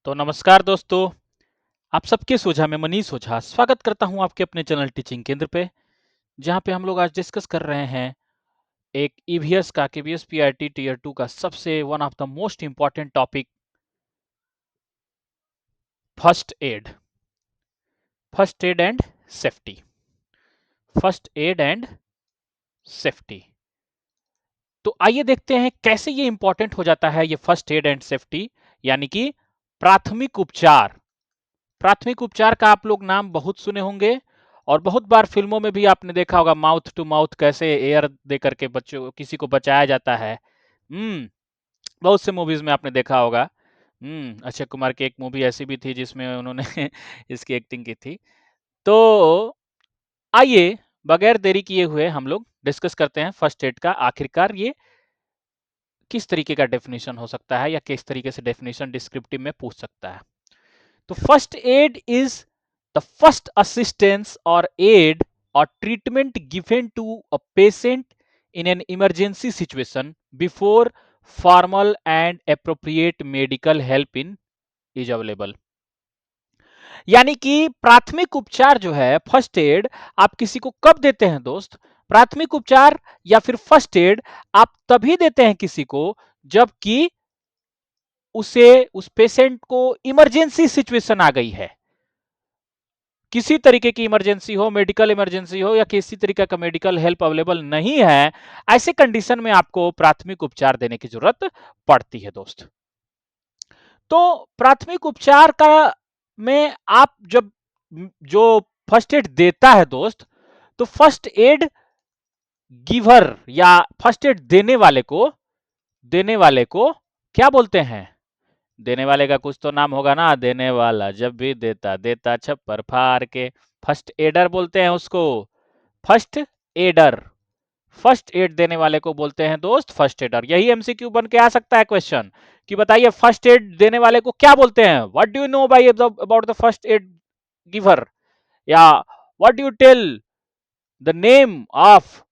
तो नमस्कार दोस्तों, आप सबके सोझा में मनीष ओझा स्वागत करता हूं आपके अपने चैनल टीचिंग केंद्र पे, जहां पे हम लोग आज डिस्कस कर रहे हैं एक ईवीएस का केवीएस पीआईटी टीयर 2 का सबसे one of the most important topic, first aid. First aid and safety. First aid and safety. तो आइए देखते हैं कैसे ये इंपॉर्टेंट हो जाता है ये फर्स्ट एड एंड सेफ्टी, यानी कि प्राथमिक उपचार। प्राथमिक उपचार का आप लोग नाम बहुत सुने होंगे और बहुत बार फिल्मों में भी आपने देखा होगा, माउथ टू माउथ कैसे एयर दे करके बच्चों किसी को बचाया जाता है। बहुत से मूवीज में आपने देखा होगा। अक्षय कुमार की एक मूवी ऐसी भी थी जिसमें उन्होंने इसकी एक्टिंग की थी। तो आइए बगैर देरी किए हुए हम लोग डिस्कस करते हैं फर्स्ट एड का आखिरकार ये किस तरीके का डेफिनेशन हो सकता है या किस तरीके से डेफिनेशन डिस्क्रिप्टिव में पूछ सकता है। तो first aid is the first assistance और add or treatment given to a patient in an emergency situation before formal and appropriate medical help in is available। यानी कि प्राथमिक उपचार जो है फर्स्ट एड आप किसी को कब देते हैं दोस्त? प्राथमिक उपचार या फिर फर्स्ट एड आप तभी देते हैं किसी को जबकि उसे उस पेशेंट को इमरजेंसी सिचुएशन आ गई है। किसी तरीके की इमरजेंसी हो, मेडिकल इमरजेंसी हो या किसी तरीके का मेडिकल हेल्प अवेलेबल नहीं है, ऐसे कंडीशन में आपको प्राथमिक उपचार देने की जरूरत पड़ती है दोस्त। तो प्राथमिक उपचार का में आप जब जो फर्स्ट एड देता है दोस्त, तो फर्स्ट एड गिवर या फर्स्ट एड देने वाले को क्या बोलते हैं? देने वाले का कुछ तो नाम होगा ना। देने वाला जब भी देता देता छप्पर फाड़ के, फर्स्ट एडर बोलते हैं उसको। फर्स्ट एडर, फर्स्ट एड देने वाले को बोलते हैं दोस्त फर्स्ट एडर। यही एमसीक्यू बन के आ सकता है क्वेश्चन कि बताइए फर्स्ट एड देने वाले को क्या बोलते हैं? What do you know by about the first aid giver, या what do you tell the name of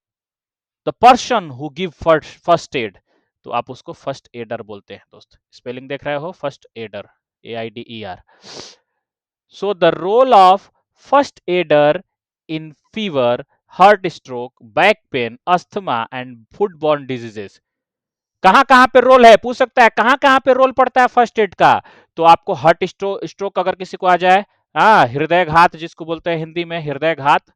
the person who give first aid? तो आप उसको फर्स्ट एडर बोलते हैं दोस्त। स्पेलिंग देख रहे हो, first aider, AIDER। So the role of first aider in fever, heart stroke, back pain, asthma and food borne diseases. कहां कहां पे रोल है? पूछ सकता है कहां कहां पे रोल पड़ता है फर्स्ट एड का। तो आपको हार्ट स्ट्रोक अगर किसी को आ जाए, हाँ, हृदय घात जिसको बोलते हैं हिंदी में हृदय घात।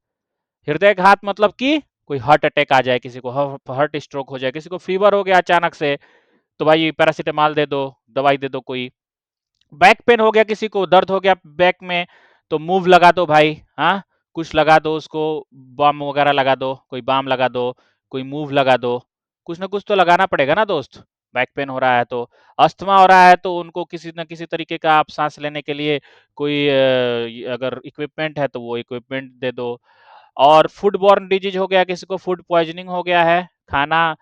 हृदय घात मतलब कि कोई हार्ट अटैक आ जाए किसी को, हार्ट स्ट्रोक हो जाए किसी को, फीवर हो गया अचानक से, तो भाई पैरासीटामॉल दे दो, दवाई दे दो कोई। बैक पेन हो गया किसी को, दर्द हो गया बैक में, तो मूव लगा दो भाई। हाँ, कुछ लगा दो उसको, बाम वगैरह लगा दो, कोई बाम लगा दो, कोई मूव लगा दो, कुछ ना कुछ तो लगाना पड़ेगा ना दोस्त। बैक पेन हो रहा है तो, अस्थमा हो रहा है तो उनको किसी न किसी तरीके का आप सांस लेने के लिए कोई अगर इक्विपमेंट है तो वो इक्विपमेंट दे दो। और फूड बॉर्न डिजीज हो गया किसी को, फूड पॉइजनिंग हो गया है, खाना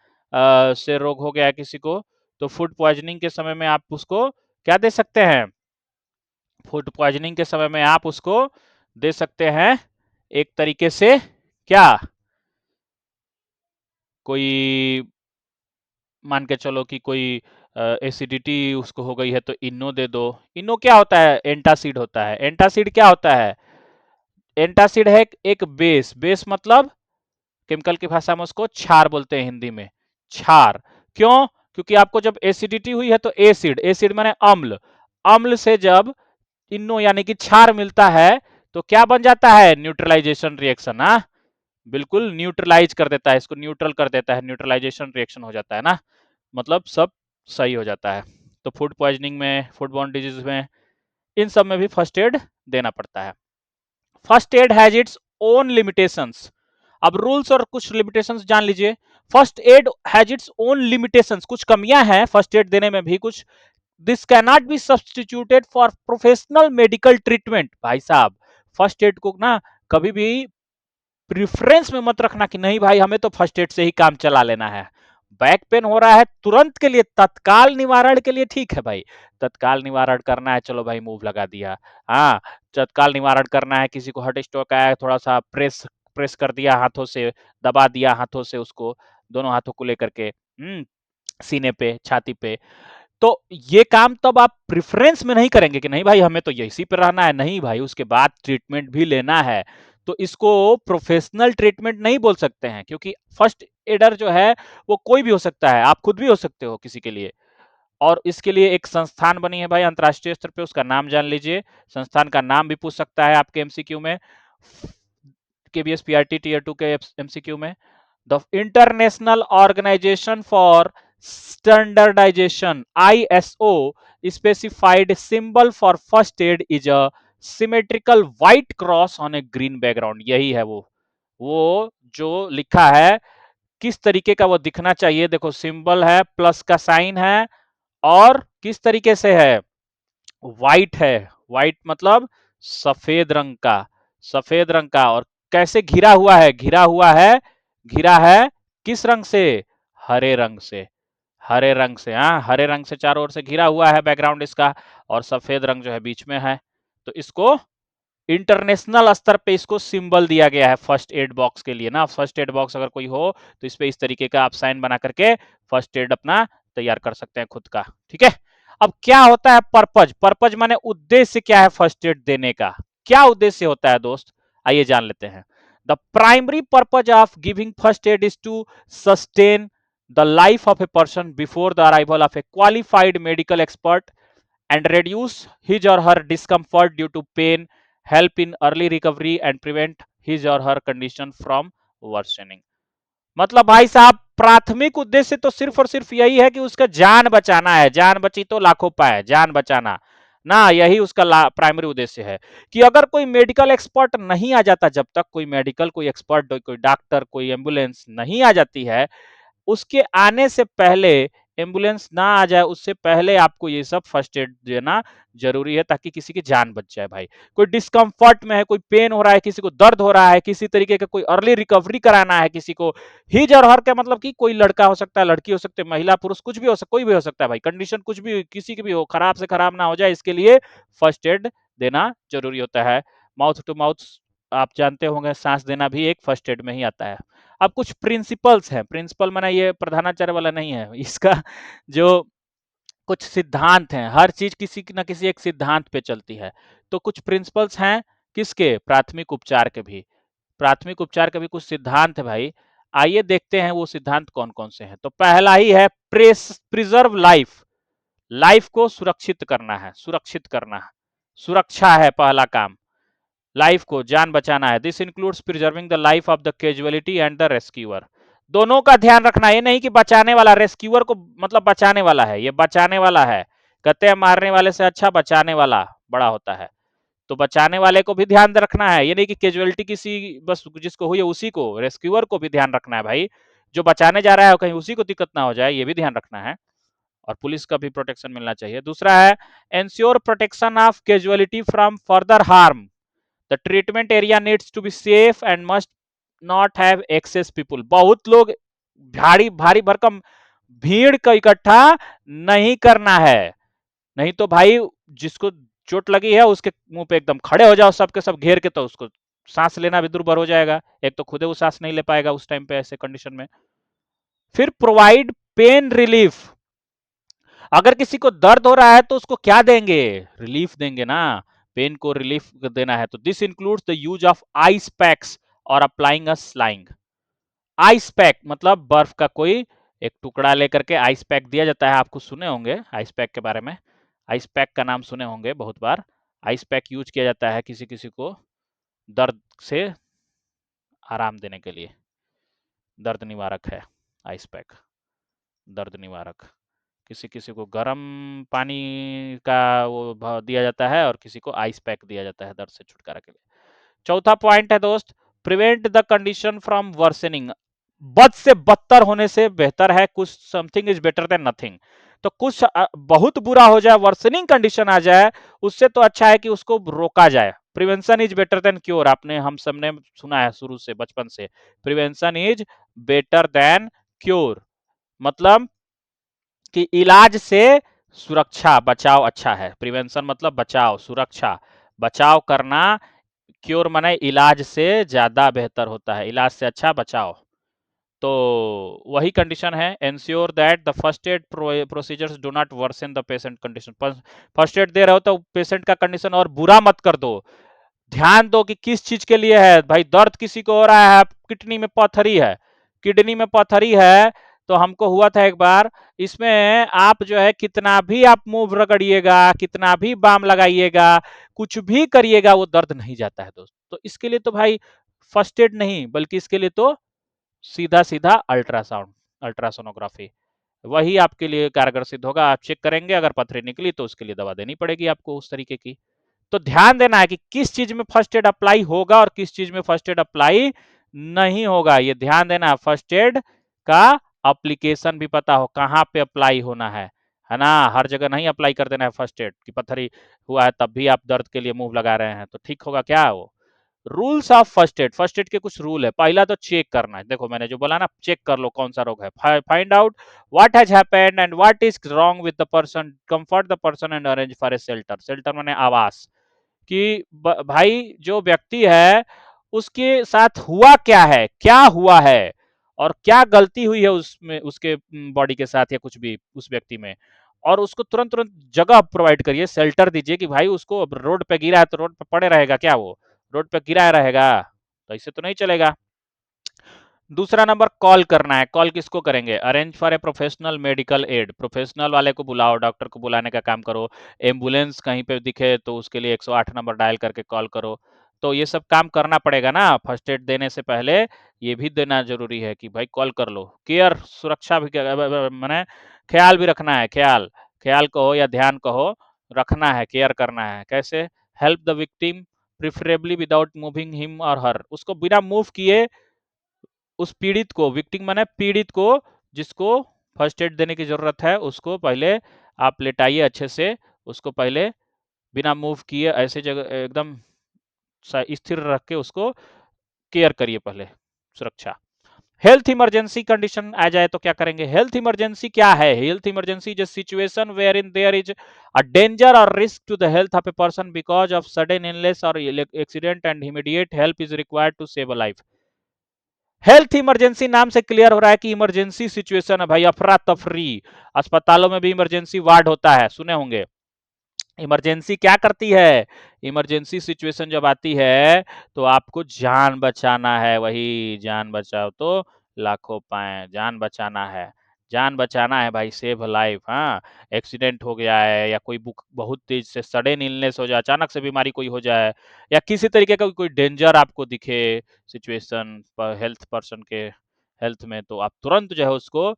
से रोग हो गया किसी को, तो फूड पॉइजनिंग के समय में आप उसको क्या दे सकते हैं? फूड पॉइजनिंग के समय में आप उसको दे सकते हैं एक तरीके से क्या, कोई मान के चलो कि कोई एसिडिटी उसको हो गई है तो इनो दे दो। इनो क्या होता है? एंटासिड होता है। एंटासिड क्या होता है? एंटासिड है एक बेस। बेस मतलब केमिकल की भाषा में उसको क्षार बोलते हैं हिंदी में, क्षार। क्यों? क्योंकि आपको जब एसिडिटी हुई है तो एसिड, एसिड माने अम्ल, अम्ल से जब इनो यानी कि क्षार मिलता है तो क्या बन जाता है? Neutralisation reaction. हाँ, बिल्कुल न्यूट्रलाइज कर देता है, इसको न्यूट्रल कर देता है, न्यूट्रलाइजेशन रिएक्शन हो जाता है ना, मतलब सब सही हो जाता है। तो फूड पॉइजनिंग में, फूड बॉर्न डिजीज में, इन सब में भी फर्स्ट एड देना पड़ता है। First aid has its own limitations. अब रूल्स और कुछ लिमिटेशंस जान लीजिए। First aid has its own limitations, कुछ कमियां हैं फर्स्ट एड देने में भी कुछ। This can not be substituted for professional medical treatment. भाई साहब, फर्स्ट एड को ना कभी भी प्रिफरेंस में मत रखना कि नहीं भाई हमें तो फर्स्ट एड से ही काम चला लेना है। बैक पेन हो रहा है तुरंत के लिए, तत्काल निवारण के लिए ठीक है भाई, तत्काल निवारण करना है, चलो भाई मूव लगा दिया। हाँ, तत्काल निवारण करना है, किसी को हार्ट स्ट्रोक आया है, थोड़ा सा प्रेस प्रेस कर दिया हाथों से, दबा दिया हाथों से उसको, दोनों हाथों को लेकर के सीने पे, छाती पे, तो ये काम तब आप प्रेफरेंस में नहीं करेंगे कि नहीं भाई हमें तो इसी पे रहना है, नहीं भाई उसके बाद ट्रीटमेंट भी लेना है, तो इसको प्रोफेशनल ट्रीटमेंट नहीं बोल सकते हैं, क्योंकि फर्स्ट एडर जो है वो कोई भी हो सकता है, आप खुद भी हो सकते हो किसी के लिए। और इसके लिए एक संस्थान बनी है भाई अंतरराष्ट्रीय स्तर पे, उसका नाम जान लीजिए, संस्थान का नाम भी पूछ सकता है आपके एमसीक्यू में, केबीएस पीआरटी टीयर 2 के एमसीक्यू में। The international organisation for standardisation ISO specified symbol for first aid is a symmetrical white cross on a green background. यही है वो जो लिखा है किस तरीके का वो दिखना चाहिए, देखो सिंबल है, प्लस का साइन है, और किस तरीके से है, व्हाइट है, व्हाइट मतलब सफेद रंग का, सफेद रंग का। और कैसे घिरा हुआ है, घिरा हुआ है, घिरा है किस रंग से, हरे रंग से, हरे रंग से, हाँ हरे रंग से चारों ओर से घिरा हुआ है बैकग्राउंड इसका, और सफेद रंग जो है बीच में है। तो इसको इंटरनेशनल स्तर पे इसको सिंबल दिया गया है फर्स्ट एड बॉक्स के लिए ना। फर्स्ट एड बॉक्स अगर कोई हो तो इस पे इस तरीके का आप साइन बना करके फर्स्ट एड अपना तैयार कर सकते हैं खुद का, ठीक है। अब क्या होता है पर्पज, पर्पज माने उद्देश्य क्या है फर्स्ट एड देने का, क्या उद्देश्य होता है दोस्त, आइए जान लेते हैं। The primary purpose of giving first aid is to sustain the life of a person before the arrival of a qualified medical expert and reduce his or her discomfort due to pain, help in early recovery and prevent his or her condition from worsening। मतलब भाई साहब प्राथमिक उद्देश्य तो सिर्फ और सिर्फ यही है कि उसका जान बचाना है, जान बची तो लाखों पाए, जान बचाना ना, यही उसका प्राइमरी उद्देश्य है। कि अगर कोई मेडिकल एक्सपर्ट नहीं आ जाता, जब तक कोई मेडिकल कोई एक्सपर्ट कोई डॉक्टर कोई एम्बुलेंस नहीं आ जाती है, उसके आने से पहले, एम्बुलेंस ना आ जाए उससे पहले आपको ये सब फर्स्ट एड देना जरूरी है, ताकि किसी की जान बच जाए भाई। कोई डिस्कम्फर्ट में है, कोई पेन हो रहा है, किसी को दर्द हो रहा है, किसी तरीके का कोई अर्ली रिकवरी कराना है किसी को, हिज और हर का मतलब कि कोई लड़का हो सकता है, लड़की हो सकती है, महिला पुरुष कुछ भी हो सकता, कोई भी हो सकता है भाई, कंडीशन कुछ भी किसी की भी हो, खराब से खराब ना हो जाए, इसके लिए फर्स्ट एड देना जरूरी होता है। माउथ टू माउथ आप जानते होंगे, सांस देना भी एक फर्स्ट एड में ही आता है। अब कुछ प्रिंसिपल्स हैं, प्रिंसिपल माना ये प्रधानाचार्य वाला नहीं है, इसका जो कुछ सिद्धांत हैं, हर चीज किसी न किसी एक सिद्धांत पे चलती है। तो कुछ प्रिंसिपल्स हैं किसके, प्राथमिक उपचार के भी, प्राथमिक उपचार के भी कुछ सिद्धांत है भाई। आइए देखते हैं वो सिद्धांत कौन कौन से हैं। तो पहला ही है प्रिजर्व लाइफ, लाइफ को सुरक्षित करना है, सुरक्षित करना है, सुरक्षा है पहला काम, लाइफ को जान बचाना है। This includes preserving the life of the casualty and the rescuer. दोनों का ध्यान रखना, ये नहीं कि बचाने वाला, रेस्क्यूअर को मतलब बचाने वाला है, ये बचाने वाला है, कहते हैं मारने वाले से अच्छा बचाने वाला बड़ा होता है, तो बचाने वाले को भी ध्यान रखना है। ये नहीं कि कैजुअलिटी किसी बस जिसको हुई है उसी को, रेस्क्यूअर को भी ध्यान रखना है भाई, जो बचाने जा रहा है कहीं उसी को दिक्कत ना हो जाए, ये भी ध्यान रखना है। और पुलिस का भी प्रोटेक्शन मिलना चाहिए। दूसरा है ensure protection of casualty from further harm. The treatment area needs to be safe and must not have access people. बहुत लोग भारी भारी भरकम भीड़ का इकट्ठा नहीं करना है, नहीं तो भाई जिसको चोट लगी है उसके मुंह पे एकदम खड़े हो जाओ सबके सब घेर के, तो उसको सांस लेना भी दुर्भर हो जाएगा, एक तो खुदे वो सांस नहीं ले पाएगा उस टाइम पे ऐसे कंडीशन में। फिर प्रोवाइड पेन रिलीफ, अगर किसी को दर्द हो रहा है तो उसको क्या देंगे, रिलीफ देंगे ना, पेन को रिलीफ देना है। तो this includes the use of ice packs और अप्लाइंग अ स्लाइंग। आइस पैक मतलब बर्फ का कोई एक टुकड़ा लेकर के आइस पैक दिया जाता है, आपको सुने होंगे आइस पैक के बारे में, आइस पैक का नाम सुने होंगे बहुत बार। आइस पैक यूज किया जाता है किसी किसी को दर्द से आराम देने के लिए, दर्द निवारक है आइस पैक, दर्द निवारक। किसी किसी को गर्म पानी का वो दिया जाता है और किसी को आइस पैक दिया जाता है दर्द से छुटकारा के लिए। चौथा पॉइंट है दोस्त, प्रिवेंट द कंडीशन फ्रॉम वर्सेनिंग। बद से बदतर होने से बेहतर है कुछ, something is better than nothing. तो कुछ बहुत बुरा हो जाए, वर्सेनिंग कंडीशन आ जाए, उससे तो अच्छा है कि उसको रोका जाए। Prevention is better than cure, आपने हम सबने सुना है शुरू से बचपन से, prevention is better than cure, मतलब कि इलाज से सुरक्षा बचाव अच्छा है। प्रिवेंशन मतलब बचाव, सुरक्षा बचाव करना, क्योर माने इलाज से ज्यादा बेहतर होता है, इलाज से अच्छा बचाव। तो वही कंडीशन है, ensure that the first aid procedures do not worsen the patient condition. First aid दे रहे हो तो पेशेंट का कंडीशन और बुरा मत कर दो, ध्यान दो कि किस चीज के लिए है। भाई दर्द किसी को हो रहा है, किडनी में पथरी है, किडनी में पथरी है, तो हमको हुआ था एक बार, इसमें आप जो है कितना भी आप मूव रगड़िएगा, कितना भी बाम लगाइएगा, कुछ भी करिएगा, वो दर्द नहीं जाता है दोस्त। तो इसके लिए तो भाई फर्स्ट एड नहीं, बल्कि इसके लिए तो सीधा सीधा अल्ट्रासाउंड, अल्ट्रासोनोग्राफी वही आपके लिए कारगर सिद्ध होगा। आप चेक करेंगे, अगर पथरी निकली तो उसके लिए दवा देनी पड़ेगी आपको उस तरीके की। तो ध्यान देना है कि किस चीज में फर्स्ट एड अप्लाई होगा और किस चीज में फर्स्ट एड अप्लाई नहीं होगा, ये ध्यान देना। फर्स्ट एड का एप्लीकेशन भी पता हो, कहाँ पे अप्लाई होना है ना। हर जगह नहीं अप्लाई कर देना है फर्स्ट एड की पथरी हुआ है तब भी आप दर्द के लिए मुंह लगा रहे हैं तो ठीक होगा क्या। वो rules of first aid, first aid के कुछ रूल है। पहला तो चेक करना है, देखो मैंने जो बोला ना, चेक कर लो कौन सा रोग है, find out what has happened and what is wrong with the person, comfort the person and arrange for a shelter. Shelter माने आवास, कि भाई जो व्यक्ति है उसके साथ हुआ क्या है, क्या हुआ है और क्या गलती हुई है उसमें, उसके बॉडी के साथ या कुछ भी उस व्यक्ति में, और उसको तुरंत तुरंत जगह प्रोवाइड करिए, शेल्टर दीजिए कि भाई उसको रोड पे गिरा है तो रोड पे पड़े रहेगा क्या, वो रोड पे गिरा रहेगा, तो ऐसे तो नहीं चलेगा। दूसरा नंबर कॉल करना है। कॉल किसको करेंगे, arrange for a professional medical aid, professional वाले को बुलाओ, डॉक्टर को बुलाने का काम करो। एम्बुलेंस कहीं पे दिखे तो उसके लिए 108 नंबर डायल करके कॉल करो। तो ये सब काम करना पड़ेगा ना फर्स्ट एड देने से पहले, ये भी देना जरूरी है कि भाई कॉल कर लो। केयर, सुरक्षा भी मैंने ख्याल भी रखना है, ख्याल, ख्याल कहो या ध्यान कहो, रखना है, केयर करना है। कैसे, help the victim preferably without moving him और हर, उसको बिना मूव किए उस पीड़ित को, विक्टिम माने पीड़ित को, जिसको फर्स्ट एड देने की जरूरत है, उसको पहले आप लेटाइए अच्छे से, उसको पहले बिना मूव किए ऐसे जगह एकदम स्थिर रख के उसको केयर करिए पहले, सुरक्षा। हेल्थ इमरजेंसी कंडीशन आ जाए तो क्या करेंगे। हेल्थ इमरजेंसी क्या है, health emergency is a situation where in there is a danger और risk to the health of a person because of sudden illness और accident and immediate help is required to save a life. Health emergency नाम से clear हो रहा है कि emergency situation है भाई, अफरा तफरी। अस्पतालों में भी इमरजेंसी वार्ड होता है, सुने होंगे। इमरजेंसी क्या करती है, इमरजेंसी सिचुएशन जब आती है तो आपको जान बचाना है, वही जान बचाओ तो लाखों पाए, जान बचाना है, जान बचाना है भाई, सेव लाइफ। हाँ, एक्सीडेंट हो गया है या कोई बहुत तेज से सडन इलनेस हो जाए, अचानक से बीमारी कोई हो जाए, या किसी तरीके का कोई डेंजर आपको दिखे सिचुएशन पर हेल्थ पर्सन के हेल्थ में, तो आप तुरंत जो है उसको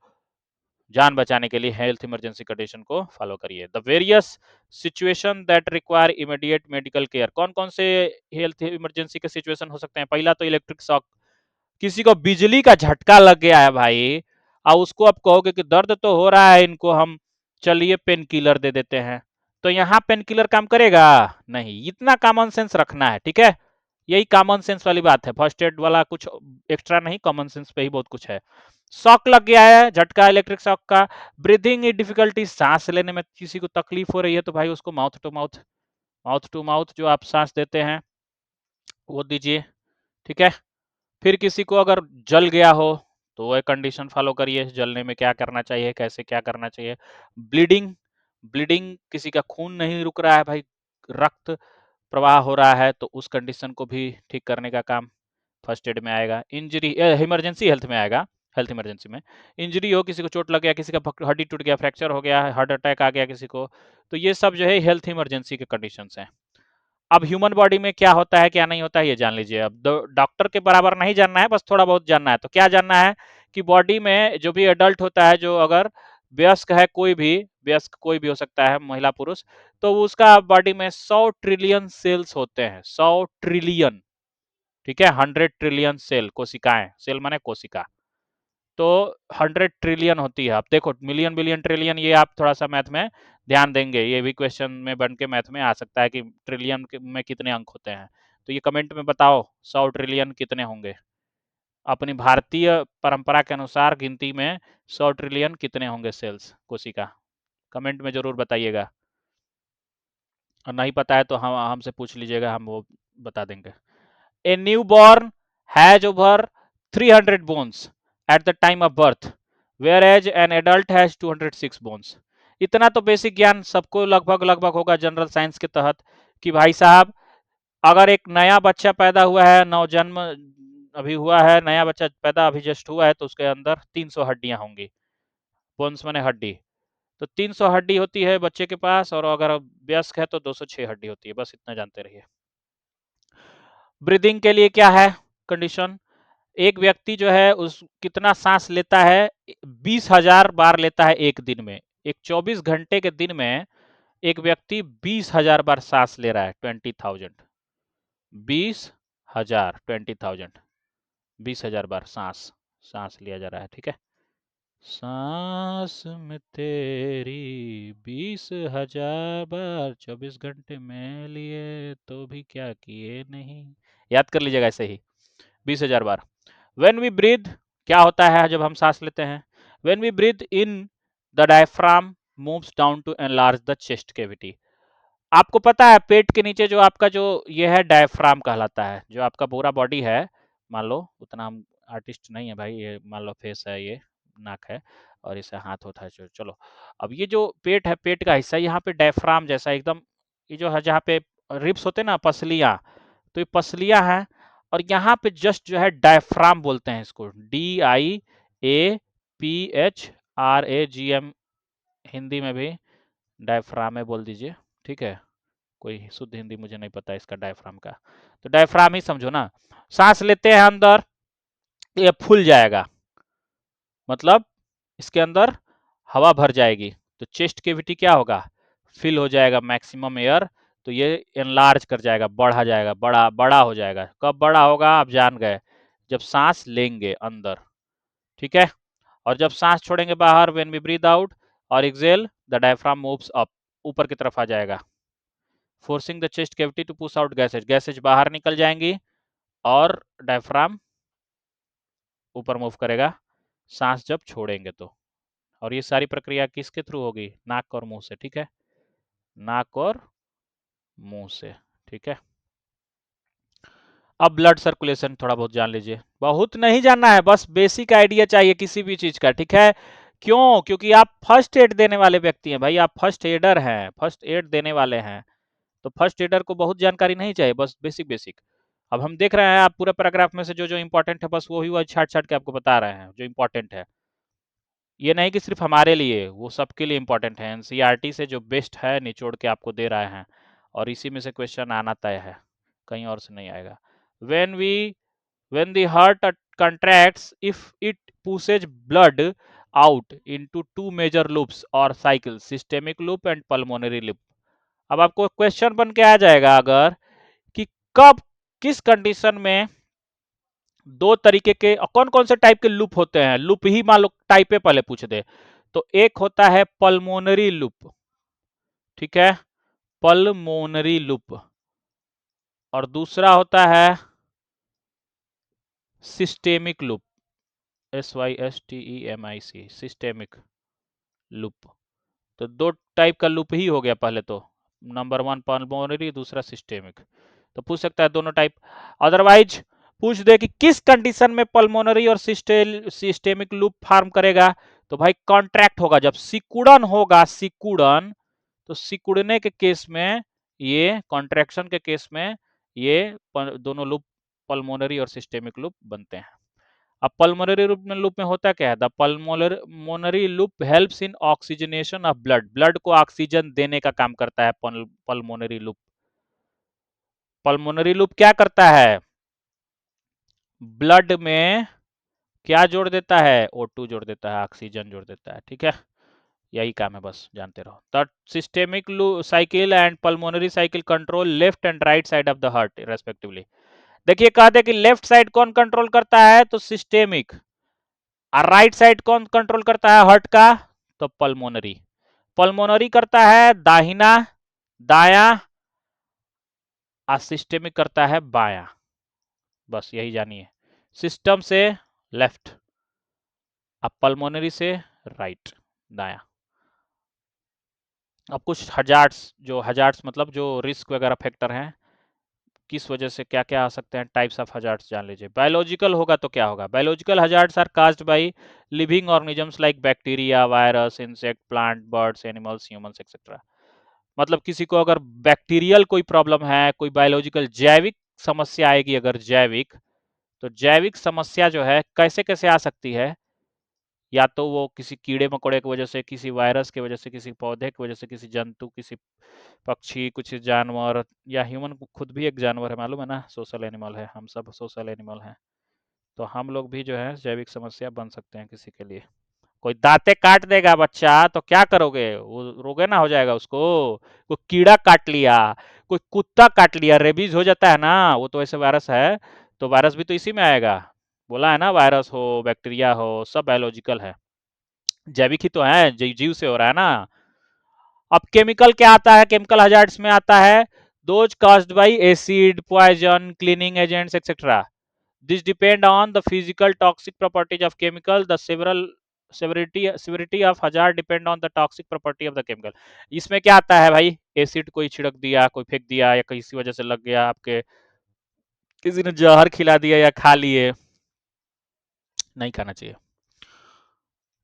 जान बचाने के लिए हेल्थ इमरजेंसी कंडीशन को फॉलो करिए। The various situation that require immediate medical care, कौन कौन से हेल्थ इमरजेंसी के सिचुएशन हो सकते हैं। पहला तो इलेक्ट्रिक शॉक, किसी को बिजली का झटका लग गया है भाई, और उसको आप कहोगे कि दर्द तो हो रहा है, इनको हम चलिए पेन किलर दे देते हैं, तो यहाँ पेन किलर काम करेगा नहीं। इतना कॉमन सेंस रखना है, ठीक है, यही कॉमन सेंस वाली बात है। फर्स्ट एड वाला कुछ एक्स्ट्रा नहीं, कॉमन सेंस पे ही बहुत कुछ है। शॉक लग गया है, झटका इलेक्ट्रिक शॉक का, ब्रीदिंग डिफिकल्टी, सांस लेने में किसी को तकलीफ हो रही है तो भाई उसको mouth to mouth, mouth to mouth जो आप सांस देते हैं वो दीजिए, ठीक है। फिर किसी को अगर जल गया हो तो वह कंडीशन फॉलो करिए, जलने में क्या करना चाहिए, कैसे क्या करना चाहिए। ब्लीडिंग, ब्लीडिंग किसी का खून नहीं रुक रहा है भाई, रक्त प्रवाह हो रहा है, तो उस कंडीशन को भी ठीक करने का काम फर्स्ट एड में आएगा। इंजरी इमरजेंसी हेल्थ में आएगा, हेल्थ इमरजेंसी में इंजरी हो, किसी को चोट लग गया, किसी का हड्डी टूट गया, फ्रैक्चर हो गया, हार्ट अटैक आ गया किसी को, तो ये सब जो है हेल्थ इमरजेंसी के कंडीशंस हैं। अब ह्यूमन बॉडी में क्या होता है क्या नहीं होता है ये जान लीजिए। अब डॉक्टर के बराबर नहीं जानना है, बस थोड़ा बहुत जानना है। तो क्या जानना है कि बॉडी में जो भी एडल्ट होता है, जो अगर वयस्क है, कोई भी वयस्क कोई भी हो सकता है, महिला पुरुष, तो उसका बॉडी में 100 ट्रिलियन सेल्स होते हैं, 100 ट्रिलियन, ठीक है, 100 ट्रिलियन सेल, कोशिकाएं, सेल माने कोशिका, तो 100 ट्रिलियन होती है। अब देखो मिलियन बिलियन ट्रिलियन, ये आप थोड़ा सा मैथ में ध्यान देंगे, ये भी क्वेश्चन में बन के मैथ में आ सकता है कि ट्रिलियन में कितने अंक होते हैं, तो ये कमेंट में बताओ 100 ट्रिलियन कितने होंगे। अपनी भारतीय परंपरा के अनुसार गिनती में 100 ट्रिलियन कितने होंगे सेल्स, कोशिका, कमेंट में जरूर बताइएगा। और नहीं पता है तो हम हमसे पूछ लीजिएगा, हम वो बता देंगे। A new born has over 300 bones at the time of birth, whereas an adult has 206 bones. इतना तो बेसिक ज्ञान सबको लगभग लगभग होगा जनरल साइंस के तहत कि भाई साहब अगर एक नया बच्चा पैदा हुआ है, नवजन्म अभी हुआ है, नया बच्चा पैदा अभी जस्ट हुआ है, तो उसके अंदर 300 हड्डियां होंगी। बोन्स माने हड्डी। तो 300 हड्डी होती है बच्चे के पास, और अगर वयस्क है तो 206 हड्डी होती है। बस इतना जानते रहिए। ब्रीदिंग के लिए क्या है कंडीशन? एक व्यक्ति जो है उस कितना सांस लेता है? 20,000 बार लेता है एक दिन में। एक 24 घंटे के दिन में एक व्यक्ति 20,000 बार सांस ले रहा है। 20,000 20,000 20,000 20,000 बार सांस सांस लिया जा रहा है। ठीक है, सांस में तेरी 20,000 बार 24 घंटे में लिए तो भी क्या किए नहीं। याद कर लीजिएगा ऐसे ही 20,000 बार। When we breathe, क्या होता है जब हम सांस लेते हैं? When we breathe in, the diaphragm moves down to enlarge the chest cavity. आपको पता है पेट के नीचे जो आपका जो ये है डायफ्राम कहलाता है। जो आपका पूरा बॉडी है, मान लो उतना हम आर्टिस्ट नहीं है भाई, ये मान लो फेस है, ये नाक है और इसे हाथ होता है। चलो अब ये जो पेट है, पेट का हिस्सा यहाँ पे डायफ्राम जैसा एकदम, ये जो है जहाँ पे रिब्स होते हैं ना, पसलियाँ, तो ये पसलियाँ हैं और यहाँ पे जस्ट जो है डायफ्राम बोलते हैं इसको, DIAPHRAGM, हिंदी में भी डायफ्राम बोल दीजिए। ठीक है, कोई शुद्ध हिंदी मुझे नहीं पता इसका डायफ्राम का, तो डायफ्राम ही समझो ना। सांस लेते हैं अंदर, ये फूल जाएगा, मतलब इसके अंदर हवा भर जाएगी, तो चेस्ट कैविटी क्या होगा? फिल हो जाएगा मैक्सिमम एयर, तो ये एनलार्ज कर जाएगा, बढ़ा जाएगा, बड़ा बड़ा हो जाएगा। कब बड़ा होगा आप जान गए? जब सांस लेंगे अंदर। ठीक है, और जब सांस छोड़ेंगे बाहर, व्हेन वी ब्रीथ आउट और exhale, the diaphragm moves up, ऊपर की तरफ आ जाएगा, forcing the chest cavity to push out gases, gases बाहर निकल जाएंगी और डायफ्राम ऊपर मूव करेगा सांस जब छोड़ेंगे तो। और ये सारी प्रक्रिया किसके थ्रू होगी? नाक और मुंह से। ठीक है, नाक और मुंह से। ठीक है, अब ब्लड सर्कुलेशन थोड़ा बहुत जान लीजिए। बहुत नहीं जानना है, बस बेसिक आइडिया चाहिए किसी भी चीज का। ठीक है, क्यों? क्योंकि आप फर्स्ट एड देने वाले व्यक्ति हैं भाई, आप फर्स्ट एडर हैं, फर्स्ट एड देने वाले हैं, तो फर्स्ट एडर को बहुत जानकारी नहीं चाहिए, बस बेसिक बेसिक। अब हम देख रहे हैं, आप पूरे पैराग्राफ में से जो जो इंपॉर्टेंट है बस वही छाट छाट के आपको बता रहे हैं जो इंपॉर्टेंट है। ये नहीं कि सिर्फ हमारे लिए, वो सबके लिए इंपॉर्टेंट है। एनसीईआरटी से जो बेस्ट है निचोड़ के आपको दे रहे हैं, और इसी में से क्वेश्चन आना तय है, कहीं और से नहीं आएगा। when the heart contracts, if it pushes blood out into two major loops or cycles, systemic loop and pulmonary loop. अब आपको क्वेश्चन बन के आ जाएगा अगर कि कब किस कंडीशन में दो तरीके के कौन कौन से टाइप के लूप होते हैं। लूप ही मान लो टाइप पे पहले पूछ दे, तो एक होता है पल्मोनरी लूप। ठीक है, पल्मोनरी लूप, और दूसरा होता है systemic loop, SYSTEMIC, systemic loop. तो दो टाइप का लूप ही हो गया पहले तो, नंबर 1 पल्मोनरी, दूसरा सिस्टेमिक। तो पूछ सकता है दोनों टाइप। अदरवाइज पूछ दे कि किस कंडीशन में पल्मोनरी और सिस्टेमिक लूप फॉर्म करेगा, तो भाई कॉन्ट्रैक्ट होगा जब सिकुड़न होगा, सिकुड़न, तो सिकुड़ने के केस में, ये कॉन्ट्रैक्शन के केस में ये दोनों लूप पल्मोनरी और सिस्टेमिक लूप बनते हैं। अब पल्मोनरी लूप में होता क्या है? The pulmonary loop helps in oxygenation of blood, blood को ऑक्सीजन देने का काम करता है पल्मोनरी लूप। पल्मोनरी लूप क्या करता है? ब्लड में क्या जोड़ देता है? O2 जोड़ देता है, ऑक्सीजन जोड़ देता है। ठीक है, यही काम है, बस जानते रहो। The systemic cycle and pulmonary cycle control left and right side of the heart respectively. देखिए कहते हैं कि लेफ्ट साइड कौन कंट्रोल करता है? तो सिस्टेमिक। और राइट साइड कौन कंट्रोल करता है हार्ट का? तो पल्मोनरी। पल्मोनरी करता है दाहिना दाया, और सिस्टेमिक करता है बाया। बस यही जानिए, सिस्टम से लेफ्ट, अब पल्मोनरी से राइट दाया। अब कुछ हजार्ड्स, जो हजार्ड्स मतलब जो रिस्क वगैरह फैक्टर हैं, किस वजह से क्या क्या आ सकते हैं, टाइप्स ऑफ हजार्ड्स जान लीजिए। बायोलॉजिकल होगा तो क्या होगा, biological hazards are caused by living organisms like bacteria, virus, insect, plant, birds, animals, humans etcetera. मतलब किसी को अगर बैक्टीरियल कोई प्रॉब्लम है, कोई बायोलॉजिकल जैविक समस्या आएगी, अगर जैविक, तो जैविक समस्या जो है कैसे कैसे आ सकती है, या तो वो किसी कीड़े मकोड़े की वजह से, किसी वायरस की वजह से, किसी पौधे की वजह से, किसी जंतु, किसी पक्षी, कुछ जानवर, या ह्यूमन खुद भी एक जानवर है, मालूम है ना, सोशल एनिमल है, हम सब सोशल एनिमल हैं। तो हम लोग भी जो है जैविक समस्या बन सकते हैं किसी के लिए। कोई दांते काट देगा बच्चा तो क्या करोगे, वो रोगे ना, हो जाएगा उसको। कोई कीड़ा काट लिया, कोई कुत्ता काट लिया, रेबीज हो जाता है ना, वो तो ऐसे वायरस है, तो वायरस भी तो इसी में आएगा। बोला है ना, वायरस हो, बैक्टीरिया हो, सब बायोलॉजिकल है, जैविक ही तो है, जीव से हो रहा है ना। अब केमिकल क्या आता है, केमिकल हजार्ड्स में आता है those caused by acid, poison, cleaning agents etc. This depend on the physical toxic properties of chemical. The severity of hazard depend on the toxic property of the chemical. इसमें क्या आता है भाई, acid कोई छिड़क दिया, कोई फेंक दिया, या किसी वजह से लग गया आपके, किसी ने जहर खिला दिया या खा लिए, नहीं खाना चाहिए।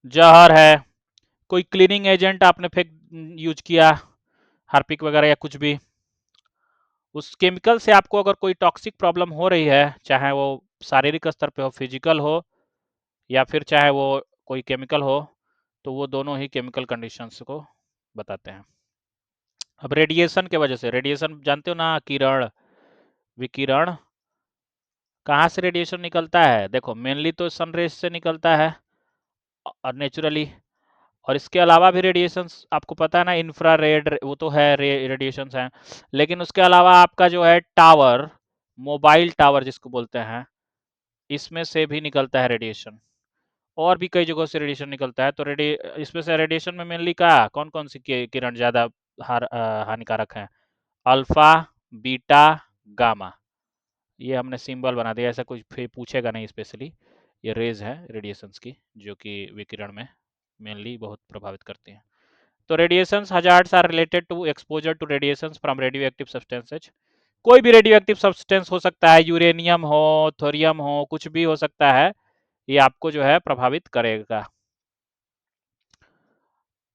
जहर है, कोई क्लीनिंग एजेंट आपने फेंक यूज किया, हार्पिक वगैरह या कुछ भी, उस केमिकल से आपको अगर कोई टॉक्सिक प्रॉब्लम हो रही है, चाहे वो शारीरिक स्तर पे हो, फिजिकल हो, या फिर चाहे वो कोई केमिकल हो, तो वो दोनों ही केमिकल कंडीशंस को बताते हैं। अब रेडिएशन के वजह से, रेडिएशन जानते हो ना, किरण, विकिरण, कहाँ से रेडिएशन निकलता है, देखो मेनली तो सनरेज से निकलता है और नेचुरली, और इसके अलावा भी रेडिएशंस आपको पता है ना, इंफ्रारेड वो तो है, रेडिएशंस हैं, लेकिन उसके अलावा आपका जो है टावर, मोबाइल टावर जिसको बोलते हैं, इसमें से भी निकलता है रेडिएशन, और भी कई जगहों से रेडिएशन निकलता है। तो इसमें से रेडिएशन में मेनली क्या, कौन कौन सी किरण ज्यादा हानिकारक है, अल्फा, बीटा, गामा। ये हमने सिंबल बना दिया, ऐसा कुछ फिर पूछेगा नहीं स्पेशली, ये रेज है रेडिएशंस की, जो कि विकिरण में मेनली बहुत प्रभावित करती हैं। तो radiations hazards are related to exposure to radiations from radio active substances. कोई भी रेडियो एक्टिव सब्सटेंस हो सकता है, यूरेनियम हो, थोरियम हो, कुछ भी हो सकता है, ये आपको जो है प्रभावित करेगा।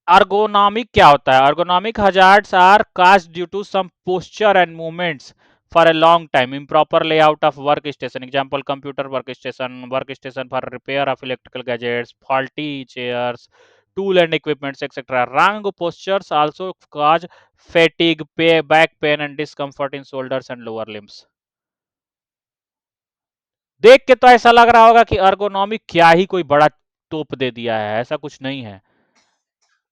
अर्गोनॉमिक क्या होता है, ergonomic hazards are caused due to some posture and movements for a long time, improper layout of workstation, example computer workstation for repair of electrical gadgets, faulty chairs, tool and equipments etc. Wrong postures also cause fatigue, back pain and discomfort in shoulders and lower limbs. देख के तो ऐसा लग रहा होगा कि ergonomic क्या ही कोई बड़ा तोप दे दिया है, ऐसा कुछ नहीं है।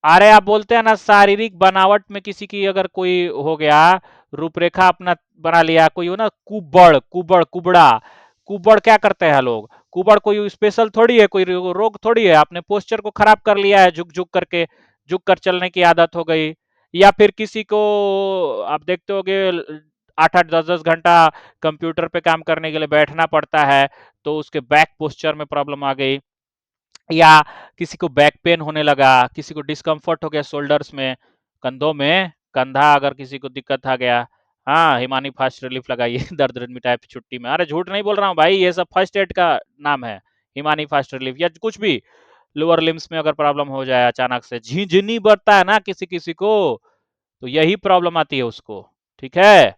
अरे आप बोलते हैं ना, शारीरिक बनावट में किसी की अगर कोई हो गया, रूपरेखा अपना बना लिया, कोई हो ना कुबड़ कुबड़ कुबड़ा, कुबड़ क्या करते हैं लोग, कुबड़ कोई स्पेशल थोड़ी है, कोई रोग थोड़ी है, आपने पोस्चर को खराब कर लिया है, झुक झुक करके, झुक कर चलने की आदत हो गई। या फिर किसी को आप देखते होगे 8-8 10-10 घंटा कंप्यूटर पे काम करने के लिए बैठना पड़ता है, तो उसके बैक पोस्चर में प्रॉब्लम आ गई, या किसी को बैक पेन होने लगा, किसी को डिस्कम्फर्ट हो गया शोल्डर्स में, कंधों में, कंधा अगर किसी को दिक्कत आ गया, हाँ हिमानी फास्ट रिलीफ लगाइए दर्द मिटाए छुट्टी में। अरे झूठ नहीं बोल रहा हूँ भाई, ये सब फर्स्ट एड का नाम है, हिमानी फास्ट रिलीफ, या कुछ भी लोअर लिम्स में अगर प्रॉब्लम हो जाए, अचानक से झिझनी बढ़ता है ना किसी किसी को, तो यही प्रॉब्लम आती है उसको, ठीक है।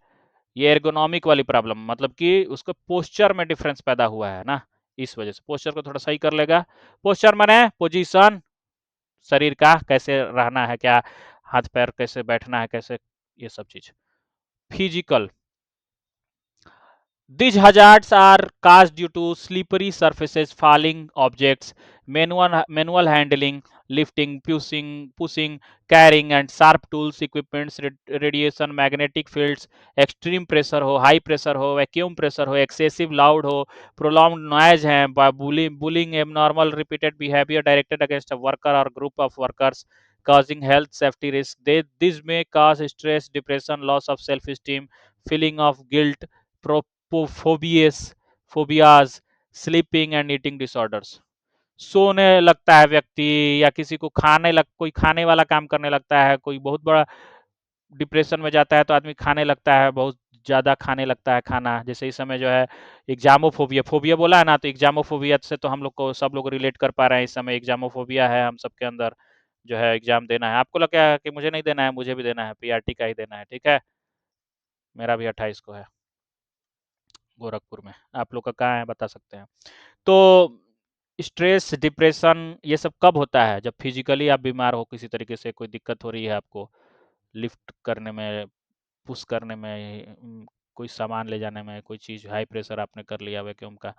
ये एर्गोनॉमिक वाली प्रॉब्लम, मतलब कि उसको पोस्चर में डिफरेंस पैदा हुआ है ना, इस वजह से पोस्चर को थोड़ा सही कर लेगा। पोस्चर माने पोजीशन, शरीर का कैसे रहना है, क्या हाथ पैर कैसे बैठना है, कैसे, ये सब चीज। Physical, these hazards are caused due to slippery surfaces, falling objects, manual handling, lifting, pushing, carrying, and sharp tools, equipments, radiation, magnetic fields, extreme pressure हो, high pressure हो, vacuum pressure हो, excessive loud हो, prolonged noise है, bullying, abnormal repeated behavior directed against a worker or group of workers, causing health safety risk. This may cause stress, depression, loss of self-esteem, feeling of guilt, phobias, sleeping and eating disorders. सोने लगता है व्यक्ति, या किसी को कोई खाने वाला काम करने लगता है, कोई बहुत बड़ा डिप्रेशन में जाता है तो आदमी खाने लगता है बहुत ज़्यादा खाने लगता है खाना, जैसे इस समय जो है एग्जामोफोबिया, फोबिया बोला है ना, तो एग्जामोफोबिया से तो हम लोग को सब लोग रिलेट कर पा रहे हैं, इस समय एग्जामोफोबिया है हम सबके अंदर, जो है एग्जाम देना है। आपको लगता है कि मुझे नहीं देना है, मुझे भी देना है, पीआरटी का ही देना है, ठीक है। मेरा भी 28 को है गोरखपुर में। आप लोग का कहाँ है बता सकते हैं। तो स्ट्रेस, डिप्रेशन ये सब कब होता है? जब फिजिकली आप बीमार हो, किसी तरीके से कोई दिक्कत हो रही है आपको, लिफ्ट करने में, पुश करने में, कोई सामान ले जाने में, कोई चीज़ हाई प्रेशर आपने कर लिया वैक्यूम का,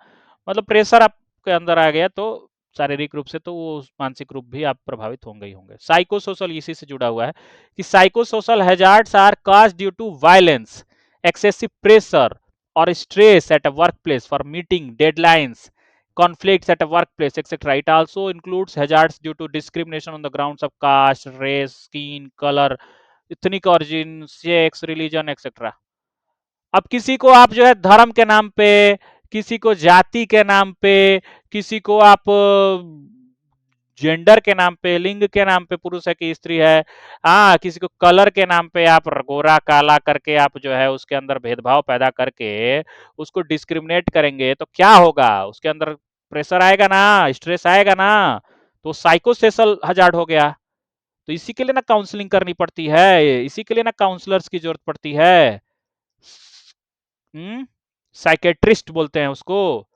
मतलब प्रेशर आपके अंदर आ गया, तो शारीरिक रूप से तो वो मानसिक रूप भी आप प्रभावित होंगे ही होंगे। साइको सोशल इसी से जुड़ा हुआ है कि psycho social hazards are cause due to violence, excessive pressure और stress at a workplace for meeting deadlines, conflicts at a workplace, etc. It also includes hazards due to discrimination on the grounds of caste, race, skin color, ethnic origin, sex, religion, etc. अब किसी को आप जो है धर्म के नाम पे, किसी को जाति के नाम पे, किसी को आप जेंडर के नाम पे, लिंग के नाम पे, पुरुष है कि स्त्री है, हाँ, किसी को कलर के नाम पे आप गोरा काला करके आप जो है उसके अंदर भेदभाव पैदा करके उसको डिस्क्रिमिनेट करेंगे, तो क्या होगा? उसके अंदर प्रेशर आएगा ना, स्ट्रेस आएगा ना, तो साइकोसोशल हजार्ड हो गया। तो इसी के लिए ना काउंसलिंग करनी पड़ती है, इसी के लिए ना काउंसलर्स की जरूरत पड़ती है। साइकेट्रिस्ट बोलते हैं उसको।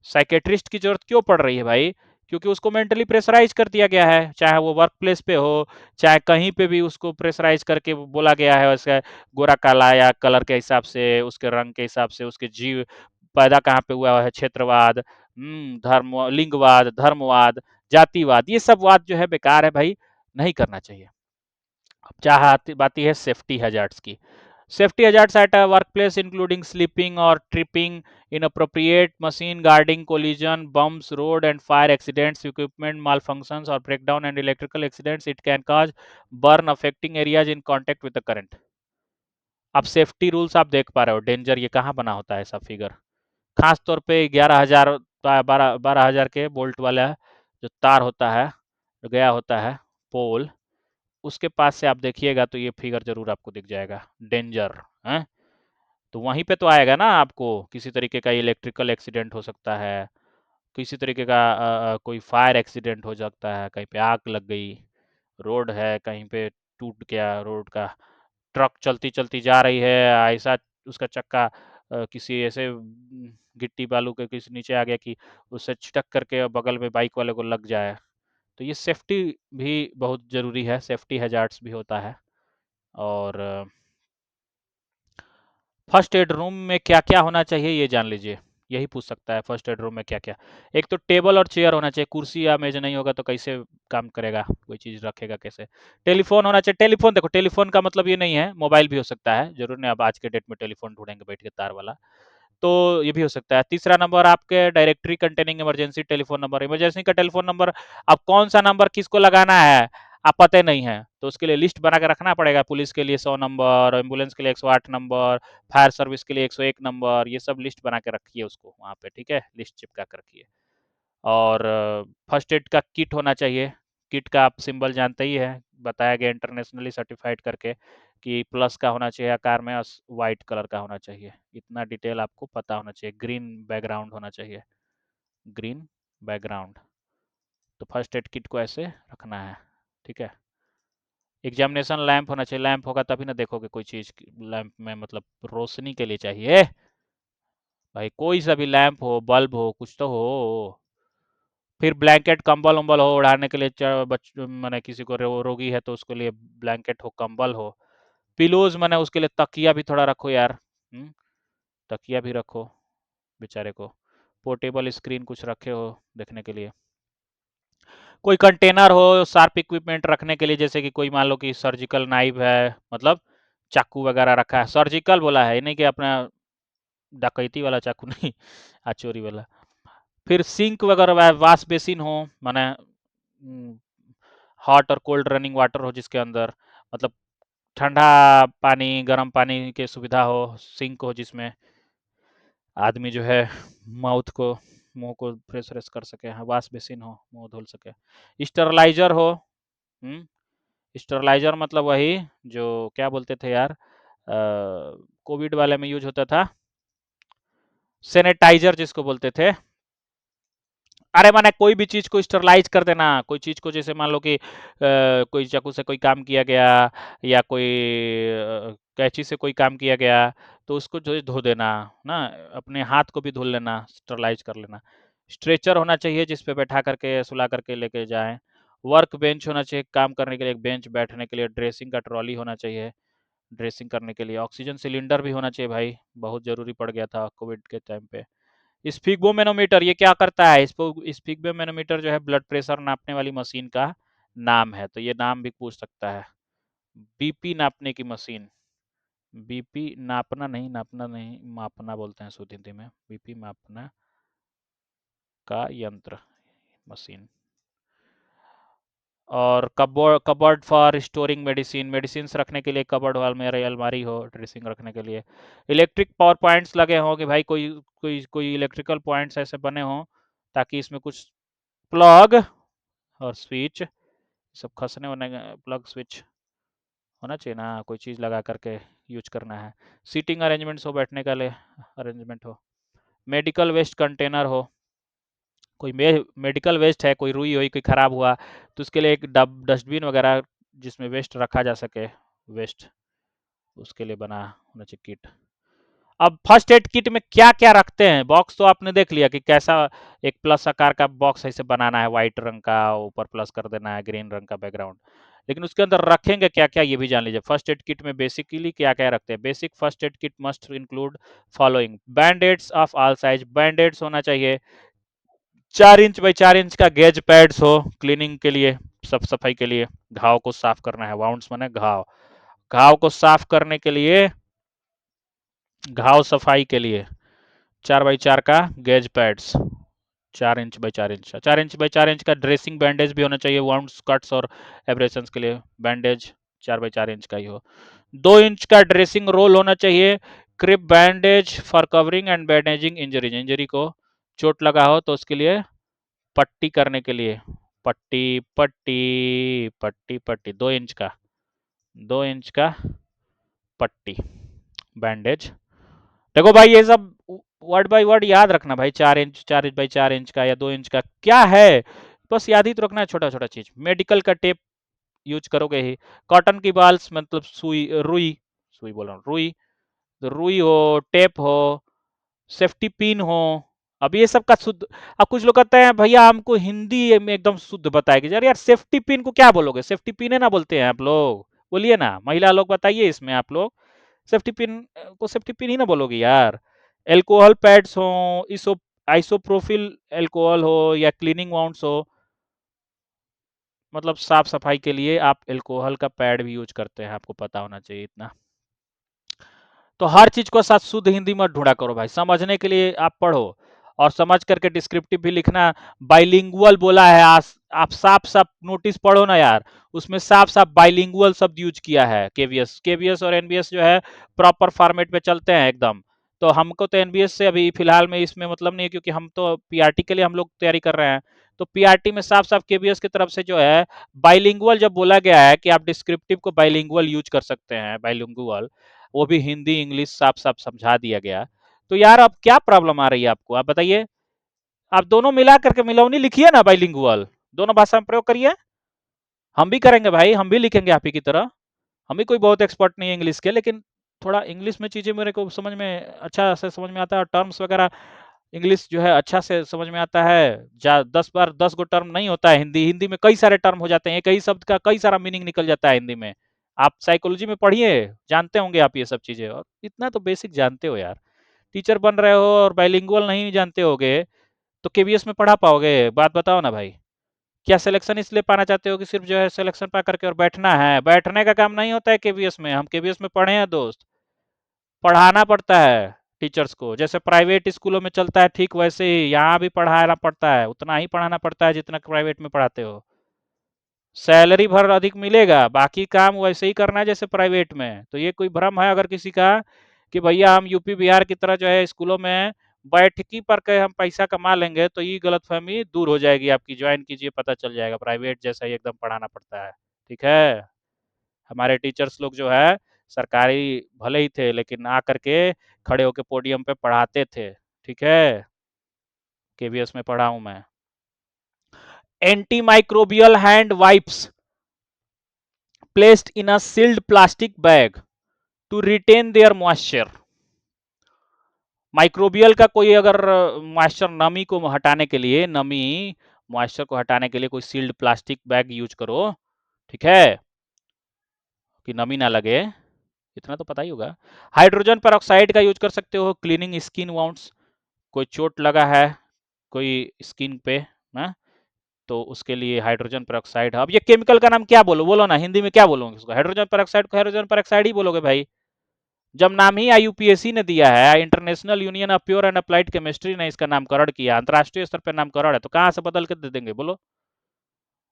साइकेट्रिस्ट की जरूरत क्यों पड़ रही है भाई? क्योंकि उसको मेंटली प्रेशराइज कर दिया गया है, चाहे वो वर्क प्लेस पे हो, चाहे कहीं पे भी उसको प्रेशराइज करके बोला गया है वैसे, गोरा काला या कलर के हिसाब से, उसके रंग के हिसाब से, उसके जीव पैदा कहाँ पे हुआ है, क्षेत्रवाद, धर्म, लिंगवाद, धर्मवाद, जातिवाद, ये सब वाद जो है बेकार है भाई, नहीं करना चाहिए। अब चाह बात है सेफ्टी हैजार्ड्स की। Safety hazards at a workplace including slipping or tripping, inappropriate machine guarding, collision, bumps, road and fire accidents, equipment malfunctions or breakdown and electrical accidents. It can cause burn affecting areas in contact with the current. अब safety rules आप देख पा रहे हो, danger ये कहाँ बना होता है ऐसा फिगर? खास तौर पे 11,000 12,000 के बोल्ट वाला जो तार होता है, जो गया होता है पोल, उसके पास से आप देखिएगा तो ये फिगर जरूर आपको दिख जाएगा, डेंजर है। तो वहीं पे तो आएगा ना आपको, किसी तरीके का इलेक्ट्रिकल एक्सीडेंट हो सकता है, किसी तरीके का कोई फायर एक्सीडेंट हो सकता है, कहीं पे आग लग गई, रोड है कहीं पे टूट गया रोड का, ट्रक चलती चलती जा रही है, ऐसा उसका चक्का किसी ऐसे गिट्टी बालू के किसी नीचे आ गया कि उससे छिटक करके बगल में बाइक वाले को लग जाए। तो ये सेफ्टी भी बहुत ज़रूरी है, सेफ्टी हैजार्ड्स भी होता है। और फर्स्ट एड रूम में क्या क्या होना चाहिए ये जान लीजिए, यही पूछ सकता है फर्स्ट एड रूम में क्या क्या। एक तो टेबल और चेयर होना चाहिए, कुर्सी या मेज नहीं होगा तो कैसे काम करेगा, कोई चीज़ रखेगा कैसे। टेलीफोन होना चाहिए, टेलीफोन देखो, टेलीफोन का मतलब ये नहीं है मोबाइल भी हो सकता है, जरूर नहीं आप आज के डेट में टेलीफोन ढूंढेंगे बैठ के तार वाला, तो ये भी हो सकता है। तीसरा नंबर आपके directory containing emergency telephone number, emergency का टेलीफोन नंबर, अब कौन सा नंबर किसको लगाना है आप पता ही नहीं है, तो उसके लिए लिस्ट बना के रखना पड़ेगा। पुलिस के लिए 100 नंबर, एम्बुलेंस के लिए 108 नंबर, फायर सर्विस के लिए 101 नंबर, ये सब लिस्ट बना के रखिए उसको वहाँ पे, ठीक है, लिस्ट चिपका कर रखिए। और फर्स्ट एड का किट होना चाहिए, किट का आप सिंबल जानते ही है, बताया गया इंटरनेशनली सर्टिफाइड करके कि प्लस का होना चाहिए आकार में और वाइट कलर का होना चाहिए, इतना डिटेल आपको पता होना चाहिए। ग्रीन बैकग्राउंड होना चाहिए, ग्रीन बैकग्राउंड। तो फर्स्ट एड किट को ऐसे रखना है, ठीक है। एग्जामिनेशन लैंप होना चाहिए, लैंप होगा तभी ना देखोगे कोई चीज़, लैंप में मतलब रोशनी के लिए चाहिए भाई, कोई सा भी लैंप हो, बल्ब हो, कुछ तो हो। फिर ब्लैंकेट कंबल उम्बल हो उड़ाने के लिए, मैंने किसी को रोगी है तो उसके लिए ब्लैंकेट हो, कंबल हो, पिलोज मैंने उसके लिए तकिया भी थोड़ा रखो यार, तकिया भी रखो बेचारे को। पोर्टेबल स्क्रीन कुछ रखे हो देखने के लिए, कोई कंटेनर हो शार्प इक्विपमेंट रखने के लिए, जैसे कि कोई मान लो कि सर्जिकल नाइफ है, मतलब चाकू वगैरह रखा है, सर्जिकल बोला है, नहीं कि अपना डकैती वाला चाकू नहीं, चोरी वाला। फिर सिंक वगैरह वाश बेसिन हो, माने हॉट और कोल्ड रनिंग वाटर हो जिसके अंदर, मतलब ठंडा पानी गर्म पानी की सुविधा हो, सिंक हो जिसमें आदमी जो है माउथ को, मुंह को फ्रेश फ्रेश कर सके, हाँ, वाश बेसिन हो, मुंह धुल सके। स्टरलाइजर हो, स्टरलाइजर मतलब वही जो क्या बोलते थे यार, कोविड वाले में यूज होता था, सैनिटाइजर जिसको बोलते थे। अरे माने कोई भी चीज को स्टरलाइज कर देना, कोई चीज को, जैसे मान लो कि कोई चाकू से कोई काम किया गया, या कोई कैंची से कोई काम किया गया, तो उसको जो है धो देना ना, अपने हाथ को भी धुल लेना, स्टरलाइज कर लेना। स्ट्रेचर होना चाहिए जिस पे बैठा करके सुला करके लेके जाएं। वर्क बेंच होना चाहिए, काम करने के लिए एक बेंच, बैठने के लिए ड्रेसिंग का ट्रॉली होना चाहिए, ड्रेसिंग करने के लिए ऑक्सीजन सिलेंडर भी होना चाहिए भाई, बहुत जरूरी पड़ गया था कोविड के टाइम पे। स्फिग्मोमेनोमीटर ये क्या करता है? इसको स्फिग्मोमेनोमीटर जो है ब्लड प्रेशर नापने वाली मशीन का नाम है, तो ये नाम भी पूछ सकता है। बीपी नापने की मशीन, बीपी नापना नहीं, नापना नहीं, मापना बोलते हैं शुद्ध हिंदी में, बीपी मापना का यंत्र, मशीन। और cupboard, cupboard for storing medicine, medicine रखने के लिए कबर्ड वाल में अलमारी हो ड्रेसिंग रखने के लिए। इलेक्ट्रिक पावर पॉइंट्स लगे हों कि भाई कोई कोई कोई इलेक्ट्रिकल पॉइंट्स ऐसे बने हों ताकि इसमें कुछ प्लग और स्विच सब खसने होने, प्लग स्विच होना चाहिए ना, कोई चीज़ लगा करके यूज करना है। सीटिंग अरेंजमेंट्स हो, बैठने का लिए अरेंजमेंट हो। मेडिकल वेस्ट कंटेनर हो, कोई मेडिकल वेस्ट है, कोई रुई हुई कोई ख़राब हुआ, तो उसके लिए एक डस्टबिन वगैरह जिसमें वेस्ट रखा जा सके, वेस्ट, उसके लिए बना होना चाहिए किट। अब फर्स्ट एड किट में क्या क्या रखते हैं? बॉक्स तो आपने देख लिया कि कैसा, एक प्लस आकार का बॉक्स ऐसे बनाना है, व्हाइट रंग का, ऊपर प्लस कर देना है, ग्रीन रंग का बैकग्राउंड, लेकिन उसके अंदर रखेंगे क्या क्या ये भी जान लीजिए। फर्स्ट एड किट में बेसिकली क्या क्या रखते हैं? Basic first aid kit must include following: बैंडेड्स of all size, बैंडेड्स होना चाहिए, 4 इंच बाई 4 इंच का गेज पैड्स हो क्लीनिंग के लिए, सब सफाई के लिए, घाव को साफ करना है, वाउंड्स माने घाव, घाव को साफ करने के लिए, घाव सफाई के लिए 4 बाई 4 का gauge pads, 4 inch by 4 inch, 4 inch का ड्रेसिंग बैंडेज भी होना चाहिए, वाउंड्स, कट्स और एब्रेशंस के लिए बैंडेज 4 बाई 4 इंच का ही हो। 2 इंच का ड्रेसिंग रोल होना चाहिए, crepe bandage for covering and bandaging injuries, injury को चोट लगा हो तो उसके लिए पट्टी करने के लिए, पट्टी पट्टी पट्टी पट्टी, 2 इंच का, 2 इंच का पट्टी, बैंडेज। देखो भाई ये सब वर्ड बाय वर्ड याद रखना भाई, 4 इंच, 4 बाई 4 इंच का या 2 इंच का क्या है, बस याद ही तो रखना है, छोटा छोटा चीज। मेडिकल का टेप यूज करोगे ही, कॉटन की बाल्स मतलब सुई, रुई, सुई बोल रहा हूँ, रुई, तो रुई हो, टेप हो, सेफ्टी पिन हो। अब ये सब का शुद्ध, अब कुछ लोग कहते हैं भैया हमको हिंदी में एकदम शुद्ध बताएगी, यार यार सेफ्टी पिन को क्या बोलोगे? सेफ्टी पिन है ना बोलते हैं आप लोग, बोलिए ना, महिला लोग बताइए इसमें आप लोग, सेफ्टी पिन को सेफ्टी पिन ही ना बोलोगे यार। एल्कोहल पैड्स हो, इसो आइसोप्रोफिल एल्कोहल हो, या क्लीनिंग वाउंड्स हो, मतलब साफ सफाई के लिए आप एल्कोहल का पैड भी यूज करते हैं, आपको पता होना चाहिए इतना। तो हर चीज को साथ शुद्ध हिंदी मत ढूंढा करो भाई, समझने के लिए आप पढ़ो और समझ करके डिस्क्रिप्टिव भी लिखना। बाइलिंगुअल बोला है, आप साफ साफ नोटिस पढ़ो ना यार, उसमें साफ साफ बाइलिंगुअल शब्द यूज किया है। केवीएस, केवीएस और एनबीएस जो है प्रॉपर फॉर्मेट पे चलते हैं एकदम। तो हमको तो एनबीएस से अभी फिलहाल में इसमें मतलब नहीं है, क्योंकि हम तो पीआरटी के लिए हम लोग तैयारी कर रहे हैं। तो पीआरटी में साफ साफ केवीएस की तरफ से जो है बाइलिंगुअल जब बोला गया है कि आप डिस्क्रिप्टिव को बाइलिंगुअल यूज कर सकते हैं, बाइलिंगुअल, वो भी हिंदी इंग्लिश साफ साफ समझा दिया गया। तो यार अब क्या प्रॉब्लम आ रही है आपको, आप बताइए। आप दोनों मिला करके मिलौनी लिखिए ना, बाइलिंगुअल, दोनों भाषा में प्रयोग करिए। हम भी करेंगे भाई, हम भी लिखेंगे आप ही की तरह। हम भी कोई बहुत एक्सपर्ट नहीं है इंग्लिश के, लेकिन थोड़ा इंग्लिश में चीजें मेरे को समझ में अच्छा से समझ में आता है, टर्म्स वगैरह इंग्लिश जो है अच्छा से समझ में आता है। 10 बार 10 गो टर्म नहीं होता है, हिंदी हिंदी में कई सारे टर्म हो जाते हैं, एक ही शब्द का कई सारा मीनिंग निकल जाता है हिंदी में। आप साइकोलॉजी में पढ़िए, जानते होंगे आप ये सब चीजें, और इतना तो बेसिक जानते हो यार। टीचर बन रहे हो और बाइलिंगुअल नहीं जानते होगे तो केवीएस में पढ़ा पाओगे? बात बताओ ना भाई। क्या सिलेक्शन इसलिए पाना चाहते हो कि सिर्फ जो है सिलेक्शन पा करके और बैठना है? बैठने का काम नहीं होता है केवीएस में, हम केवीएस में पढ़े हैं दोस्त, पढ़ाना पड़ता है टीचर्स को, जैसे प्राइवेट स्कूलों में चलता है ठीक वैसे ही यहाँ भी पढ़ाना पड़ता है, उतना ही पढ़ाना पड़ता है जितना प्राइवेट में पढ़ाते हो। सैलरी भर अधिक मिलेगा, बाकी काम वैसे ही करना है जैसे प्राइवेट में। तो ये कोई भ्रम है अगर किसी का कि भैया हम यूपी बिहार की तरह जो है स्कूलों में बैठकी पर के हम पैसा कमा लेंगे, तो ये गलतफहमी दूर हो जाएगी आपकी, ज्वाइन कीजिए पता चल जाएगा, प्राइवेट जैसा ही एकदम पढ़ाना पड़ता है। ठीक है, हमारे टीचर्स लोग जो है सरकारी भले ही थे लेकिन आकर के खड़े होकर पोडियम पे पढ़ाते थे। ठीक है, केवीएस में पढ़ा हूं मैं। Antimicrobial hand wipes placed in a sealed plastic bag to retain their moisture. Microbial का कोई अगर मॉइस्चर, नमी को हटाने के लिए, नमी मॉइस्चर को हटाने के लिए कोई सील्ड प्लास्टिक बैग यूज करो, ठीक है, कि नमी ना लगे, इतना तो पता ही होगा। हाइड्रोजन पेरोक्साइड का यूज कर सकते हो क्लीनिंग स्किन वाउंड्स, कोई चोट लगा है कोई स्किन पे ना, तो उसके लिए हाइड्रोजन पेरोक्साइड। अब ये केमिकल का नाम क्या बोलो, बोलो ना, हिंदी में क्या बोलोगे उसको? हाइड्रोजन पेरोक्साइड को हाइड्रोजन पेरोक्साइड ही बोलोगे भाई, जब नाम ही आईयूपीएसी ने दिया है, international union of pure and applied chemistry ने इसका नामकरण किया, अंतरराष्ट्रीय स्तर पर नामकरण है, तो कहां से बदल के दे देंगे बोलो?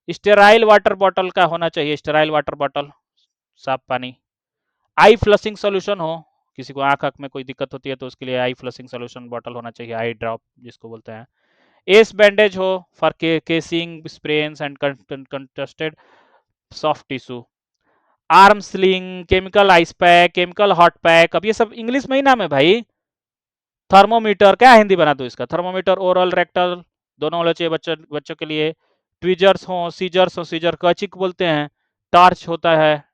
स्टेराइल वाटर बॉटल का होना चाहिए, स्टेराइल वाटर बॉटल, साफ पानी। आई फ्लशिंग सोल्यूशन हो, किसी को आंख में कोई दिक्कत होती है तो उसके लिए आई फ्लशिंग सोल्यूशन बॉटल होना चाहिए, आई ड्रॉप जिसको बोलते हैं। एस बैंडेज हो for casing sprains and contested soft tissue. Arm sling, chemical ice pack, chemical hot pack, अब ये सब इंग्लिश में ही नाम है भाई। थर्मोमीटर, क्या हिंदी बना दो इसका? थर्मोमीटर, ओरल रेक्टल दोनों होना चाहिए बच्चों बच्चों के लिए। ट्विजर्स हो, सीजर कैची को बोलते हैं। टार्च होता है,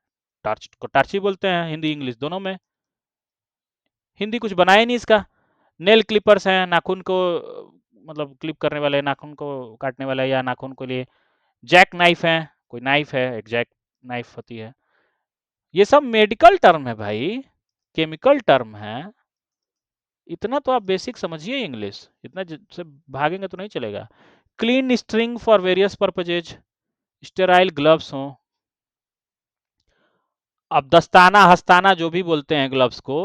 टार्च को टार्च ही बोलते हैं, हिंदी इंग्लिश दोनों में। हिंदी कुछ बनाया नहीं इसका। नेल क्लिपर्स हैं, नाखून को मतलब क्लिप करने वाले, नाखून को काटने वाले या नाखून के लिए। जैक नाइफ है, कोई नाइफ है, एक जैक नाइफ होती है। ये सब मेडिकल टर्म है भाई, केमिकल टर्म है। इतना तो आप बेसिक समझिए इंग्लिश, इतना से भागेंगे तो नहीं चलेगा। Clean string for various purposes, sterile gloves हो। अब दस्ताना हस्ताना जो भी बोलते हैं ग्लव्स को,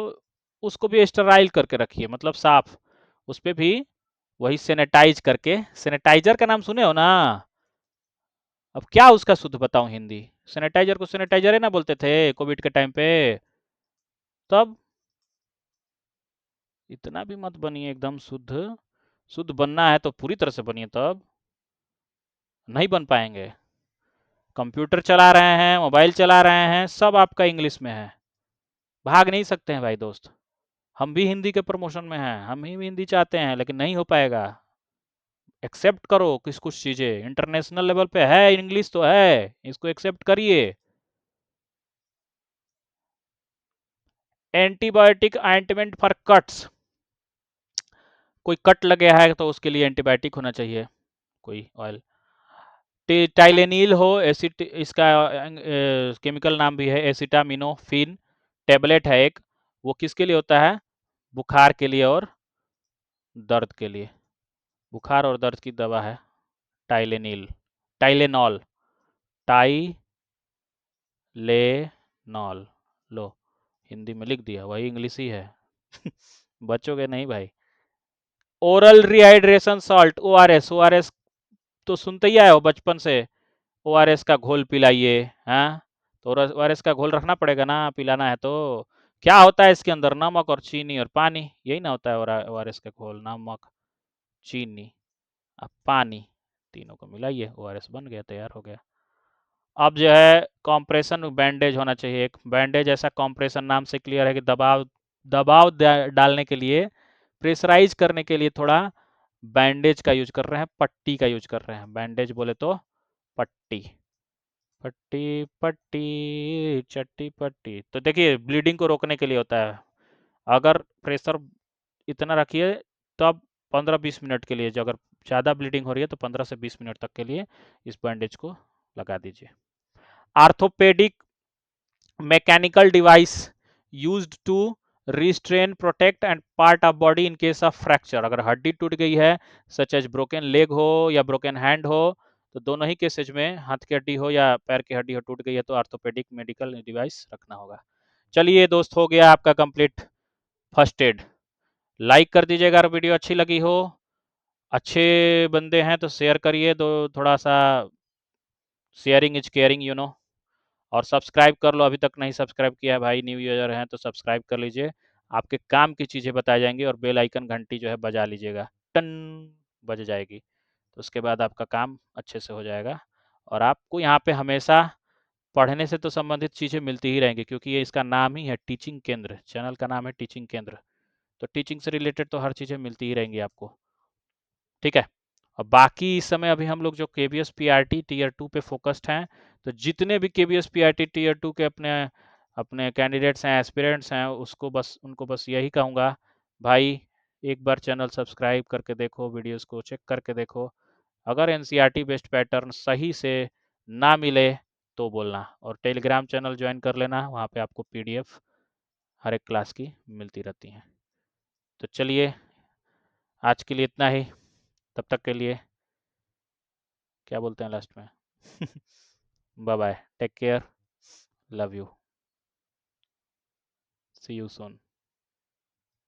उसको भी स्टेराइल करके रखिए, मतलब साफ, उस पर भी वही सैनिटाइज करके। सैनिटाइजर का नाम सुने हो ना? अब क्या उसका शुद्ध बताऊं हिंदी? सैनिटाइजर को सैनिटाइजर ही ना बोलते थे कोविड के टाइम पे। तब इतना भी मत बनिए एकदम शुद्ध, शुद्ध बनना है तो पूरी तरह से बनिए, तब नहीं बन पाएंगे। कंप्यूटर चला रहे हैं, मोबाइल चला रहे हैं, सब आपका इंग्लिश में है, भाग नहीं सकते हैं भाई दोस्त। हम भी हिंदी के प्रमोशन में हैं, हम ही हिंदी चाहते हैं लेकिन नहीं हो पाएगा। एक्सेप्ट करो कुछ चीजें, इंटरनेशनल लेवल पे है, इंग्लिश तो है, इसको एक्सेप्ट करिए। एंटीबायोटिक ऑइंटमेंट फॉर कट्स, कोई कट लगे है तो उसके लिए एंटीबायोटिक होना चाहिए, कोई ऑयल। टाइलेनिल हो, एसिड, इसका केमिकल नाम भी है एसिटामिनोफिन, टेबलेट है एक, वो किसके लिए होता है? बुखार के लिए और दर्द के लिए, बुखार और दर्द की दवा है टाइलेनिल, टाइलेनॉल, टाइलेनॉल। लो, हिंदी में लिख दिया, वही इंग्लिश ही है। बच्चों के नहीं भाई। Oral rehydration salt, ORS, ORS तो सुनते ही आए हो बचपन से, ओआरएस का घोल पिलाइए। हाँ, तो ओआरएस का घोल रखना पड़ेगा ना, पिलाना है तो। क्या होता है इसके अंदर? नमक और चीनी और पानी, यही ना होता है ओआरएस का घोल, नमक, चीनी, अब पानी, तीनों को मिलाइए, ओआरएस बन गया, तैयार हो गया। अब जो है कॉम्प्रेशन बैंडेज होना चाहिए, एक बैंडेज ऐसा कॉम्प्रेशन नाम से क्लियर है कि दबाव, दबाव डालने के लिए, प्रेशराइज करने के लिए थोड़ा बैंडेज का यूज कर रहे हैं, पट्टी का यूज कर रहे हैं, बैंडेज बोले तो पट्टी, पट्टी पट्टी चट्टी पट्टी। तो देखिए ब्लीडिंग को रोकने के लिए होता है, अगर प्रेशर इतना रखिए तब 15-20 मिनट के लिए, जो अगर ज़्यादा ब्लीडिंग हो रही है तो 15 से 20 मिनट तक के लिए इस बैंडेज को लगा दीजिए। Orthopaedic mechanical device used to restrain protect and part of body in case of fracture, अगर हड्डी टूट गई है, सच एज ब्रोकन लेग हो या ब्रोकन हैंड हो, तो दोनों ही केसेज में, हाथ की हड्डी हो या पैर की हड्डी हो टूट गई है, तो आर्थोपेडिक मेडिकल डिवाइस रखना होगा। चलिए दोस्त, हो गया आपका कंप्लीट फर्स्ट एड। लाइक कर दीजिएगा अगर वीडियो अच्छी लगी हो, अच्छे बंदे हैं तो शेयर करिए, तो थोड़ा सा sharing is caring you know. और सब्सक्राइब कर लो, अभी तक नहीं सब्सक्राइब किया है भाई, न्यू यूजर हैं तो सब्सक्राइब कर लीजिए, आपके काम की चीज़ें बताई जाएंगी, और बेल आइकन घंटी जो है बजा लीजिएगा, टन बज जाएगी, तो उसके बाद आपका काम अच्छे से हो जाएगा। और आपको यहाँ पे हमेशा पढ़ने से तो संबंधित चीज़ें मिलती ही रहेंगी, क्योंकि ये इसका नाम ही है टीचिंग केंद्र, चैनल का नाम है टीचिंग केंद्र। तो टीचिंग से रिलेटेड तो हर चीज़ें मिलती ही रहेंगी आपको। ठीक है। और बाकी इस समय अभी हम लोग जो KVS PRT टीयर 2 पे फोकस्ड हैं, तो जितने भी KVS PRT टीयर 2 के अपने अपने कैंडिडेट्स हैं, एस्पिरेंट्स हैं, उनको बस यही कहूँगा, भाई एक बार चैनल सब्सक्राइब करके देखो, वीडियोस को चेक करके देखो। अगर NCERT बेस्ड पैटर्न सही से ना मिले तो बोलना, और टेलीग्राम चैनल ज्वाइन कर लेना, वहाँ पे आपको PDF हर एक क्लास की मिलती रहती हैं। तो चलिए, आज के लिए इतना ही। तब तक के लिए क्या बोलते हैं लास्ट में? Bye bye, take care, love you, see you soon.